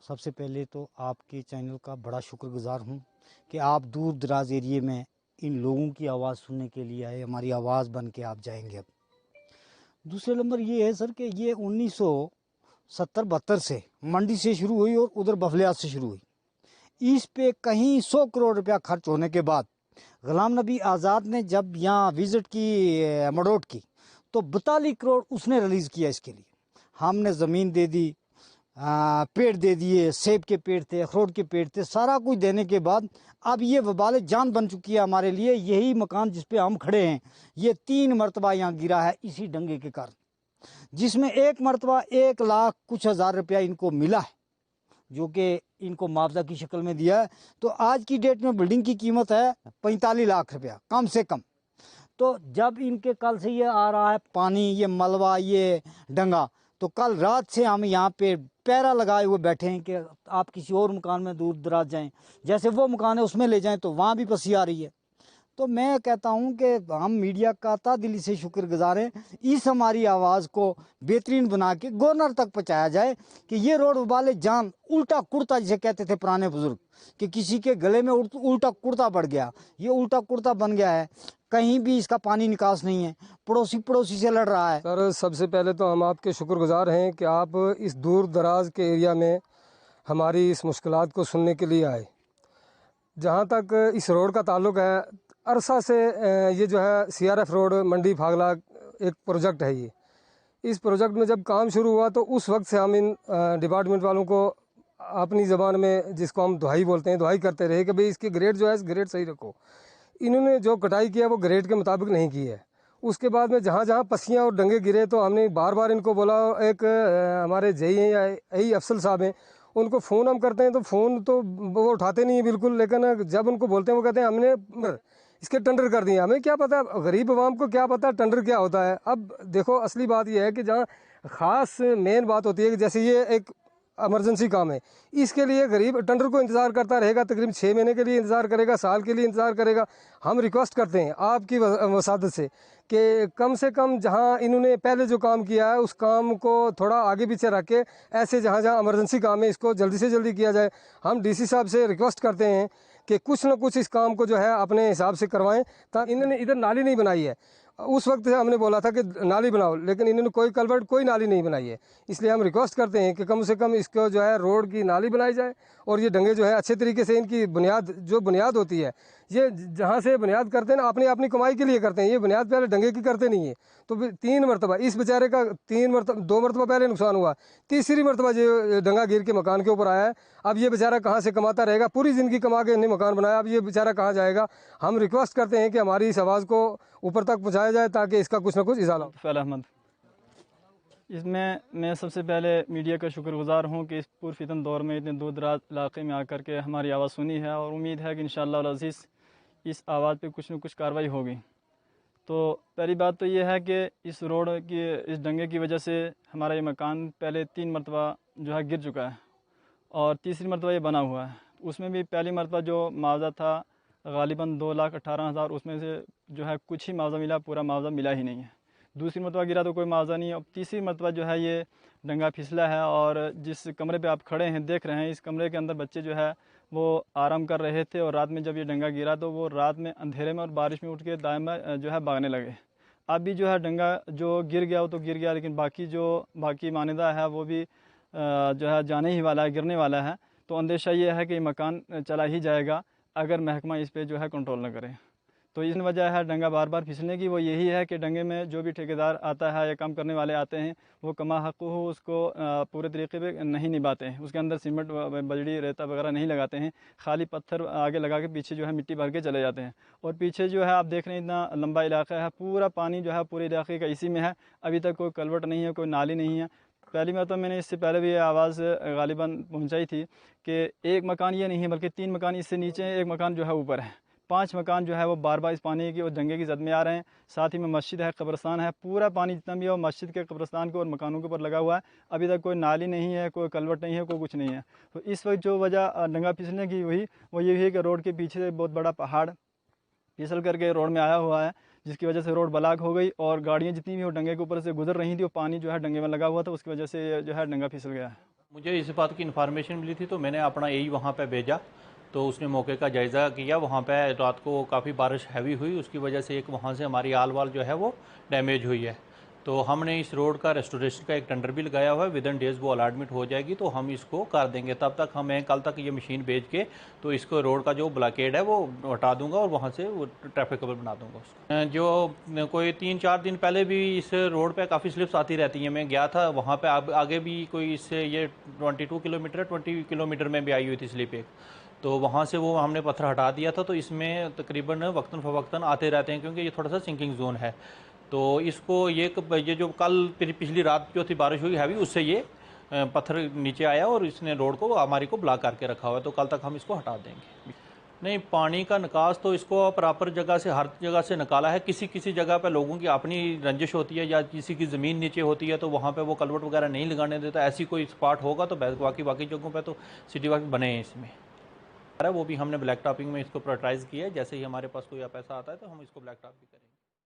सबसे पहले तो आपके चैनल का बड़ा शुक्रगुजार हूँ कि आप दूर दराज एरिए में इन लोगों की आवाज़ सुनने के लिए आए, हमारी आवाज़ बन के आप जाएंगे। अब दूसरे नंबर ये है सर कि ये 1970-72 से मंडी से शुरू हुई और उधर बफलियात से शुरू हुई। इस पे कहीं 100 करोड़ रुपया खर्च होने के बाद गुलाम नबी आज़ाद ने जब यहाँ विज़िट की मडोट की तो 42 करोड़ उसने रिलीज़ किया इसके लिए। हमने ज़मीन दे दी, पेड़ दे दिए, सेब के पेड़ थे, अखरोट के पेड़ थे, सारा कुछ देने के बाद अब ये वबाल जान बन चुकी है हमारे लिए। यही मकान जिस पे हम खड़े हैं ये 3 मरतबा यहाँ गिरा है इसी डंगे के कारण, जिसमें एक मरतबा 1 लाख कुछ हज़ार रुपया इनको मिला है जो कि इनको मुआवजा की शक्ल में दिया है। तो आज की डेट में बिल्डिंग की कीमत है 45 लाख रुपया कम से कम। तो जब इनके कल से ये आ रहा है पानी, ये मलबा, ये डंगा, तो कल रात से हम यहाँ पे पैरा लगाए हुए बैठे हैं कि आप किसी और मकान में दूर दराज जाएं, जैसे वो मकान है उसमें ले जाएं तो वहाँ भी पसी आ रही है। तो मैं कहता हूं कि हम मीडिया का दिली से शुक्रगुजार हैं, इस हमारी आवाज़ को बेहतरीन बना के गवर्नर तक पहुंचाया जाए कि ये रोड वाले जान उल्टा कुर्ता जिसे कहते थे पुराने बुजुर्ग कि किसी के गले में उल्टा कुर्ता पड़ गया, ये उल्टा कुर्ता बन गया है। कहीं भी इसका पानी निकास नहीं है, पड़ोसी से लड़ रहा है। सर सबसे पहले तो हम आपके शुक्रगुजार हैं कि आप इस दूर दराज के एरिया में हमारी इस मुश्किलात को सुनने के लिए आए। जहाँ तक इस रोड का ताल्लुक़ है, अरसा से ये जो है CRF रोड मंडी फागला एक प्रोजेक्ट है। ये इस प्रोजेक्ट में जब काम शुरू हुआ तो उस वक्त से हम इन डिपार्टमेंट वालों को अपनी ज़बान में जिसको हम दुहाई बोलते हैं, दुहाई करते रहे कि भाई इसके ग्रेड जो है इस ग्रेड सही रखो। इन्होंने जो कटाई किया वो ग्रेड के मुताबिक नहीं की है। उसके बाद में जहाँ जहाँ पसियाँ और डंगे गिरे तो हमने बार बार इनको बोला। एक हमारे जेई हैं या यही अफसल साहब हैं, उनको फ़ोन हम करते हैं तो फ़ोन तो वो उठाते नहीं है बिल्कुल, लेकिन जब उनको बोलते हैं वो कहते हैं हमने इसके टेंडर कर दिए। हमें क्या पता, गरीब आवाम को क्या पता टेंडर क्या होता है। अब देखो असली बात यह है कि जहाँ ख़ास मेन बात होती है कि जैसे ये एक इमरजेंसी काम है, इसके लिए गरीब टेंडर को इंतज़ार करता रहेगा, तकरीबन 6 महीने के लिए इंतज़ार करेगा, साल के लिए इंतज़ार करेगा। हम रिक्वेस्ट करते हैं आपकी वसादत से कि कम से कम जहां इन्होंने पहले जो काम किया है उस काम को थोड़ा आगे पीछे रख के ऐसे जहां जहां इमरजेंसी काम है इसको जल्दी से जल्दी किया जाए। हम DC साहब से रिक्वेस्ट करते हैं कि कुछ न कुछ इस काम को जो है अपने हिसाब से करवाएं। ताकि इन्होंने इधर नाली नहीं बनाई है, उस वक्त से हमने बोला था कि नाली बनाओ, लेकिन इन्होंने कोई कलवर्ट कोई नाली नहीं बनाई है। इसलिए हम रिक्वेस्ट करते हैं कि कम से कम इसको जो है रोड की नाली बनाई जाए और ये डंगे जो है अच्छे तरीके से इनकी बुनियाद होती है, ये जहाँ से बुनियाद करते हैं ना अपनी कमाई के लिए करते हैं, ये बुनियाद पहले डंगे की करते नहीं है। तो 3 मरतबा इस बेचारे का 2 मरतबा पहले नुकसान हुआ, तीसरी मरतबा जो डंगा गिर के मकान के ऊपर आया है। अब ये बेचारा कहाँ से कमाता रहेगा, पूरी ज़िंदगी कमा के इन्हें मकान बनाया, अब ये बेचारा कहाँ जाएगा। हम रिक्वेस्ट करते हैं कि हमारी इस आवाज़ को ऊपर तक पहुँचाया जाए ताकि इसका कुछ ना कुछ इजाला हो। फैल अहमद, इसमें मैं सबसे पहले मीडिया का शुक्रगुजार हूँ कि इस पुरफितन दौर में इतने दूर दराज इलाके में आकर के हमारी आवाज़ सुनी है और उम्मीद है कि इंशाअल्लाह अज़ीज़ इस आवाज़ पे कुछ न कुछ कार्रवाई होगी। तो पहली बात तो ये है कि इस रोड की इस डंगे की वजह से हमारा ये मकान पहले 3 मरतबा जो है गिर चुका है और तीसरी मरतबा ये बना हुआ है। उसमें भी पहली मरतबा जो मुआवज़ा था गालिबन 2,18,000, उसमें से जो है कुछ ही मुआवज़ा मिला, पूरा मुआवज़ा मिला ही नहीं है। दूसरी मरतबा गिरा तो कोई मुआवज़ा नहीं है। अब तीसरी मरतबा जो है ये डंगा फिसला है और जिस कमरे पे आप खड़े हैं देख रहे हैं, इस कमरे के अंदर बच्चे जो है वो आराम कर रहे थे और रात में जब ये डंगा गिरा तो वो रात में अंधेरे में और बारिश में उठ के दाएं जो है भागने लगे। अब भी जो है डंगा जो गिर गया वो तो गिर गया, लेकिन बाकी मानिंदा है वो भी जो है जाने ही वाला है, गिरने वाला है। तो अंदेशा ये है कि मकान चला ही जाएगा अगर महकमा इस पर जो है कंट्रोल न करे। तो इस वजह है डंगा बार बार फिसलने की, वो यही है कि डंगे में जो भी ठेकेदार आता है या काम करने वाले आते हैं वो कमा हक़ हो उसको पूरे तरीके पे नहीं निभाते हैं। उसके अंदर सीमेंट बजड़ी रेता वगैरह नहीं लगाते हैं, खाली पत्थर आगे लगा के पीछे जो है मिट्टी भर के चले जाते हैं। और पीछे जो है आप देख रहे हैं इतना लंबा इलाका है, पूरा पानी जो है पूरे इलाके का इसी में है। अभी तक कोई कलवट नहीं है, कोई नाली नहीं है। पहली बात तो मैंने इससे पहले भी आवाज़ गालिबन पहुँचाई थी कि एक मकान ये नहीं है बल्कि 3 मकान इससे नीचे हैं, एक मकान जो है ऊपर है। 5 मकान जो है वो बार बार इस पानी की और डंगे की जद में आ रहे हैं। साथ ही में मस्जिद है, कब्रस्तान है, पूरा पानी जितना भी है वो मस्जिद के, कब्रस्तान के और मकानों के ऊपर लगा हुआ है। अभी तक कोई नाली नहीं है, कोई कलवट नहीं है, कोई कुछ नहीं है। तो इस वक्त जो वजह डंगा फिसलने की हुई वो ये है कि रोड के पीछे से बहुत बड़ा पहाड़ फिसल करके रोड में आया हुआ है, जिसकी वजह से रोड ब्लॉक हो गई और गाड़ियाँ जितनी भी वो डंगे के ऊपर से गुजर रही थी वो पानी जो है डंगे में लगा हुआ था, उसकी वजह से जो है डंगा फिसल गया है। मुझे इस बात की इन्फॉर्मेशन मिली थी तो मैंने अपना यही वहाँ पे भेजा, तो उसने मौके का जायज़ा किया। वहाँ पे रात को काफ़ी बारिश हैवी हुई, उसकी वजह से एक वहाँ से हमारी आल वाल जो है वो डैमेज हुई है। तो हमने इस रोड का रेस्टोरेशन का एक टेंडर भी लगाया हुआ है, विद इन डेज़ वो अलॉटमेंट हो जाएगी तो हम इसको कर देंगे। तब तक हमें कल तक ये मशीन भेज के तो इसको रोड का जो ब्लॉकेड है वो हटा दूंगा और वहाँ से वो ट्रैफिकेबल बना दूंगा उसको। जो कोई 3-4 दिन पहले भी इस रोड पे काफ़ी स्लिप्स आती रहती हैं, मैं गया था वहाँ पे आगे भी कोई इससे ये 22 किलोमीटर 20 किलोमीटर में भी आई हुई थी स्लिप एक, तो वहाँ से वो हमने पत्थर हटा दिया था। तो इसमें तकरीबन वक्तन फ़वक्तन आते रहते हैं क्योंकि ये थोड़ा सा सिंकिंग जोन है। तो इसको ये जो कल पिछली रात जो थी बारिश हुई हैवी, उससे ये पत्थर नीचे आया और इसने रोड को हमारी को ब्लॉक करके रखा हुआ है। तो कल तक हम इसको हटा देंगे। नहीं, पानी का निकास तो इसको प्रॉपर जगह से हर जगह से निकाला है। किसी किसी जगह पे लोगों की अपनी रंजिश होती है या किसी की ज़मीन नीचे होती है तो वहाँ पे वो कलवट वगैरह नहीं लगाने देता। ऐसी कोई स्पॉट होगा तो बाकी जगहों पे तो सिटी वर्क बने हैं इसमें, वो भी हमने ब्लैक टॉपिंग में इसको प्रायोरिटाइज़ किया है। जैसे ही हमारे पास कोई पैसा आता है तो हम इसको ब्लैक टॉप भी करेंगे।